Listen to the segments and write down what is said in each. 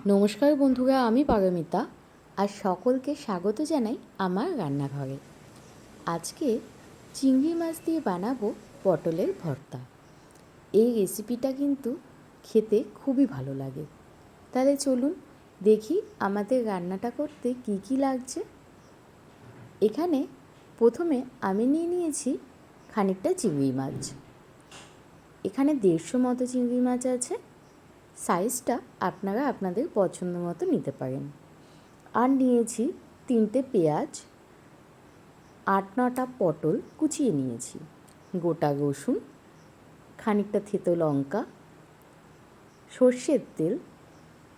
নমস্কার বন্ধুরা, আমি পারমিতা আর সকলকে স্বাগত জানাই আমার রান্নাঘরে। আজকে চিংড়ি মাছ দিয়ে বানাবো পটলের ভর্তা। এই রেসিপিটা কিন্তু খেতে খুবই ভালো লাগে। তাহলে চলুন দেখি আমাদের রান্নাটা করতে কি কি লাগছে। এখানে প্রথমে আমি নিয়ে নিয়েছি খানিকটা চিংড়ি মাছ। এখানে 150 মতো চিংড়ি মাছ আছে। সাইজটা আপনারা আপনাদের পছন্দ মতো নিতে পারেন। আর নিয়েছি 3টে পেঁয়াজ, 8-9টা পটল কুচিয়ে নিয়েছি, গোটা রসুন, খানিকটা থেতো লঙ্কা, সর্ষের তেল,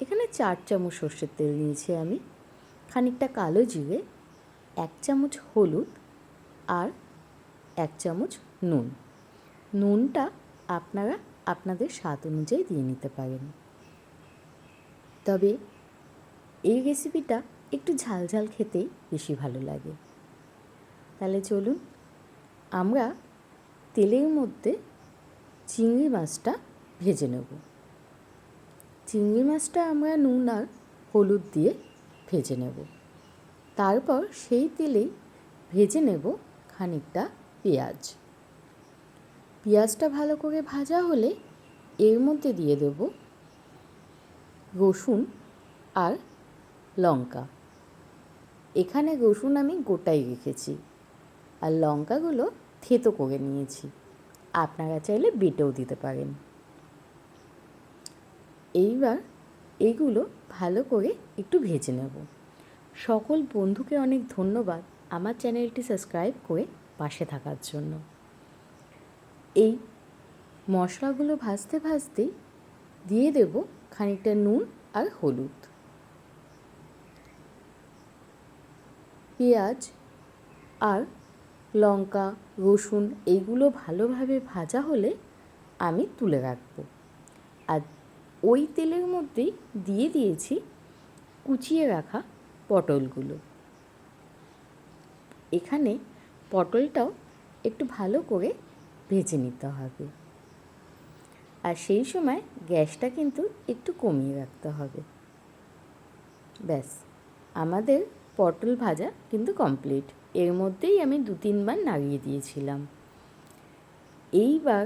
এখানে 4 চামচ সর্ষের তেল নিয়েছি আমি, খানিকটা কালো জিরে, 1 চামচ হলুদ আর 1 চামচ নুন। নুনটা আপনারা আপনাদের স্বাদ অনুযায়ী দিয়ে নিতে পারেন। তবে এই রেসিপিটা একটু ঝাল ঝাল খেতেই বেশি ভালো লাগে। তাহলে চলুন আমরা তেলের মধ্যে চিংড়ি মাছটা ভেজে নেব। চিংড়ি মাছটা আমরা নুন আর হলুদ দিয়ে ভেজে নেব। তারপর সেই তেলেই ভেজে নেব খানিকটা পেঁয়াজ। পেঁয়াজটা ভালো করে ভাজা হলে এর মধ্যে দিয়ে দেব রসুন আর লঙ্কা। এখানে রসুন আমি গোটাই রেখেছি আর লঙ্কাগুলো থেতো করে নিয়েছি, আপনারা চাইলে বেটেও দিতে পারেন। এইবার এগুলো ভালো করে একটু ভেজে নেব। সকল বন্ধুকে অনেক ধন্যবাদ আমার চ্যানেলটি সাবস্ক্রাইব করে পাশে থাকার জন্য। এই মশলাগুলো ভাজতে ভাজতেই দিয়ে দেব খানিকটা নুন আর হলুদ। পেঁয়াজ আর লঙ্কা, রসুন এইগুলো ভালোভাবে ভাজা হলে আমি তুলে রাখব। আর ওই তেলের মধ্যেই দিয়ে দিয়েছি কুচিয়ে রাখা পটলগুলো। এখানে পটলটাও একটু ভালো করে ভেজে নিতে হবে, আর সেই সময় গ্যাসটা কিন্তু একটু কমিয়ে রাখতে হবে। ব্যাস, আমাদের পটল ভাজা কিন্তু কমপ্লিট। এর মধ্যেই আমি 2-3 বার নাড়িয়ে দিয়েছিলাম। এইবার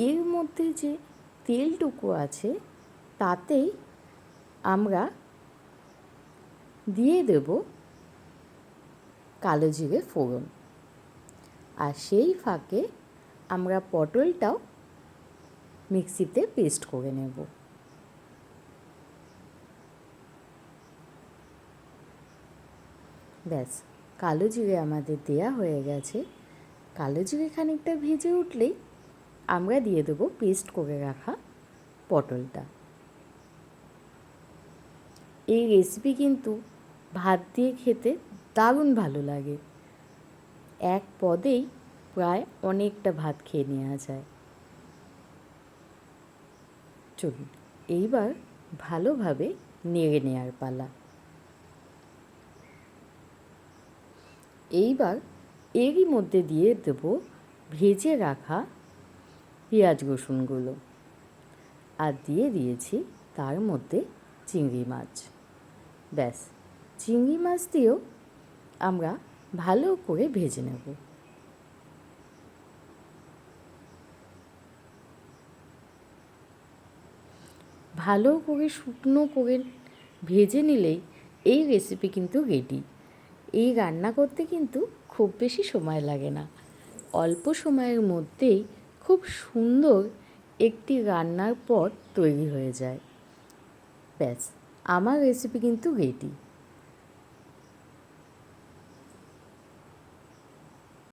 এর মধ্যে যে তেলটুকু আছে তাতেই আমরা দিয়ে দেব কালো জিরে ফোড়ন, আর সেই ফাঁকে আমরা পটলটাও মিক্সিতে পেস্ট করে নেব। ব্যাস, কালো জিরে আমাদের দেয়া হয়ে গেছে। কালো জিরে খানিকটা ভেজে উঠলেই আমরা দিয়ে দেবো পেস্ট করে রাখা পটলটা। এই রেসিপি কিন্তু ভাত দিয়ে খেতে দারুণ ভালো লাগে। এক পদেই প্রায় অনেকটা ভাত খেয়ে নেওয়া যায়। চলুন এইবার ভালোভাবে নেড়ে নেওয়ার পালা। এইবার এরই মধ্যে দিয়ে দেব ভেজে রাখা পেঁয়াজ রসুনগুলো, আর দিয়ে দিয়েছি তার মধ্যে চিংড়ি মাছ। ব্যাস, চিংড়ি মাছ দিয়েও আমরা ভালো করে ভেজে নেব। ভালো করে শুকনো করে ভেজে নিলেই এই রেসিপি কিন্তু রেডি। এই রান্না করতে কিন্তু খুব বেশি সময় লাগে না, অল্প সময়ের মধ্যেই খুব সুন্দর একটি রান্নার পদ তৈরি হয়ে যায়। ব্যাস, আমার রেসিপি কিন্তু রেডি।